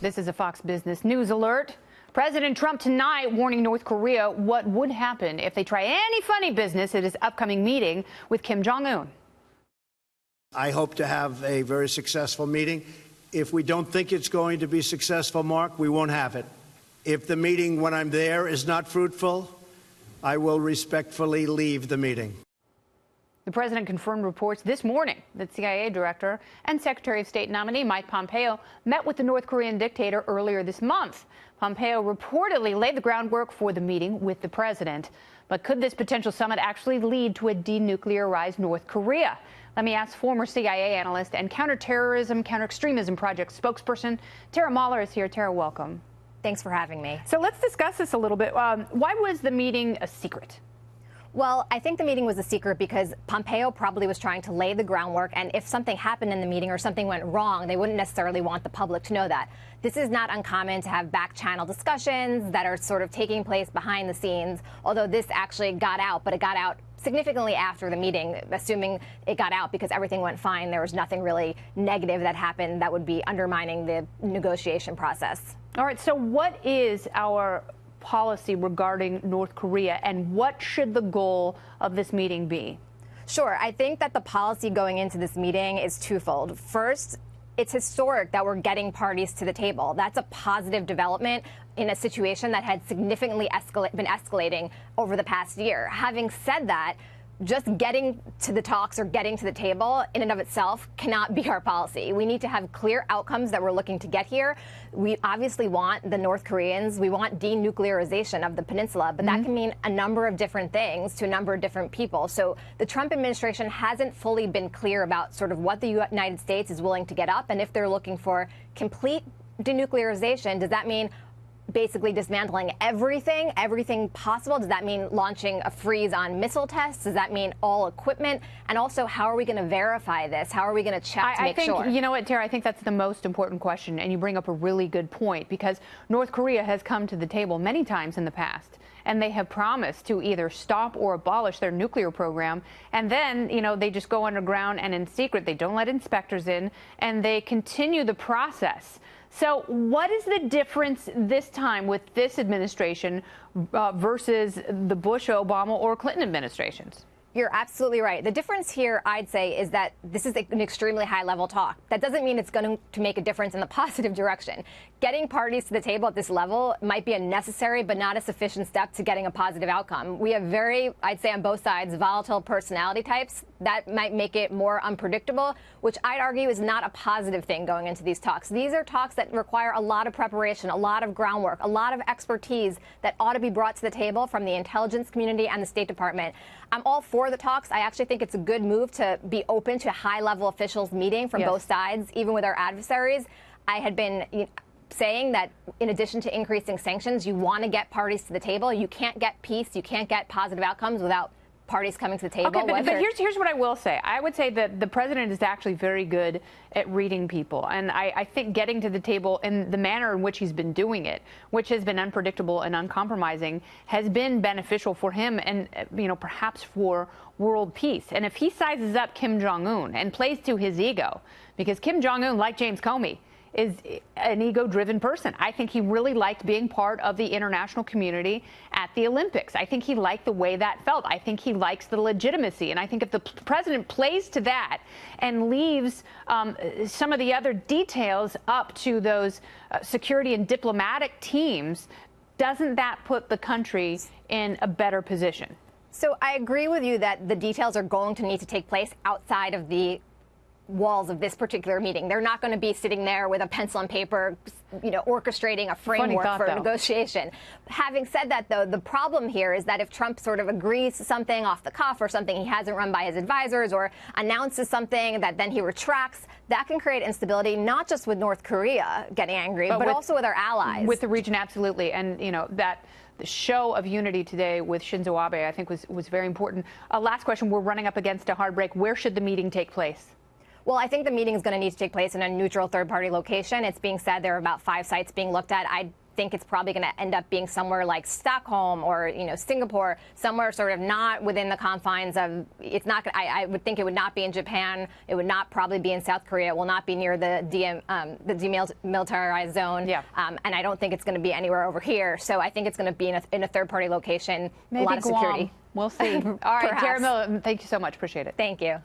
This is a Fox Business News alert. President Trump tonight warning North Korea what would happen if they try any funny business at his upcoming meeting with Kim Jong Un. I hope to have a very successful meeting. If we don't think it's going to be successful, Mark, we won't have it. If the meeting, when I'm there, is not fruitful, I will respectfully leave the meeting. The president confirmed reports this morning that CIA Director and Secretary of State nominee Mike Pompeo met with the North Korean dictator earlier this month. Pompeo reportedly laid the groundwork for the meeting with the president. But could this potential summit actually lead to a denuclearized North Korea? Let me ask former CIA analyst and counterterrorism, counter-extremism project spokesperson Tara Mahler is here. Tara, welcome. Thanks for having me. So let's discuss this a little bit. Why was the meeting a secret? Well, I think the meeting was a secret because Pompeo probably was trying to lay the groundwork, and if something happened in the meeting or something went wrong, they wouldn't necessarily want the public to know that. This is not uncommon to have back-channel discussions that are sort of taking place behind the scenes, although this actually got out, but it got out significantly after the meeting, assuming it got out because everything went fine. There was nothing really negative that happened that would be undermining the negotiation process. All right, so what is our policy regarding North Korea, and what should the goal of this meeting be? Sure. I think that the policy going into this meeting is twofold. First, it's historic that we're getting parties to the table. That's a positive development in a situation that had significantly been escalating over the past year. Having said that, just getting to the talks or getting to the table in and of itself cannot be our policy. We need to have clear outcomes that we're looking to get here. We obviously want the North Koreans, we want denuclearization of the peninsula, but that can mean a number of different things to a number of different people. So the Trump administration hasn't fully been clear about sort of what the United States is willing to get up, and if they're looking for complete denuclearization, does that mean basically dismantling everything possible? Does that mean launching a freeze on missile tests? Does that mean all equipment? And also, how are we going to verify this? How are we going to check to make sure? You know what, Tara, I think that's the most important question, and you bring up a really good point, because North Korea has come to the table many times in the past, and they have promised to either stop or abolish their nuclear program, and then, they just go underground and in secret, they don't let inspectors in, and they continue the process. So what is the difference this time with this administration versus the Bush, Obama, or Clinton administrations? You're absolutely right. The difference here, I'd say, is that this is an extremely high-level talk. That doesn't mean it's going to make a difference in the positive direction. Getting parties to the table at this level might be a necessary but not a sufficient step to getting a positive outcome. We have very, I'd say on both sides, volatile personality types. That might make it more unpredictable, which I'd argue is not a positive thing going into these talks. These are talks that require a lot of preparation, a lot of groundwork, a lot of expertise that ought to be brought to the table from the intelligence community and the State Department. I'm all for the talks. I actually think it's a good move to be open to high-level officials meeting from both sides, even with our adversaries. I had been saying that in addition to increasing sanctions, you want to get parties to the table. You can't get peace, you can't get positive outcomes without parties coming to the table. Okay, but here's what I will say. I would say that the president is actually very good at reading people. And I think getting to the table in the manner in which he's been doing it, which has been unpredictable and uncompromising, has been beneficial for him and, perhaps for world peace. And if he sizes up Kim Jong Un and plays to his ego, because Kim Jong Un, like James Comey, is an ego-driven person. I think he really liked being part of the international community at the Olympics. I think he liked the way that felt. I think he likes the legitimacy. And I think if the president plays to that and leaves some of the other details up to those security and diplomatic teams, doesn't that put the country in a better position? So I agree with you that the details are going to need to take place outside of the walls of this particular meeting. They're not going to be sitting there with a pencil and paper, orchestrating a framework for negotiation. Having said that, though, the problem here is that if Trump sort of agrees to something off the cuff or something he hasn't run by his advisors or announces something that then he retracts, that can create instability, not just with North Korea getting angry, but also with our allies. With the region, absolutely. And, that the show of unity today with Shinzo Abe, I think, was very important. Last question. We're running up against a hard break. Where should the meeting take place? Well, I think the meeting is going to need to take place in a neutral third-party location. It's being said there are about 5 sites being looked at. I think it's probably going to end up being somewhere like Stockholm or, Singapore, somewhere sort of not within the confines of, it's not, I would think it would not be in Japan. It would not probably be in South Korea. It will not be near the demilitarized zone. Yeah. And I don't think it's going to be anywhere over here. So I think it's going to be in a third-party location, Maybe a lot of Guam. security. We'll see. All right, Perhaps. Tara Miller, thank you so much. Appreciate it. Thank you.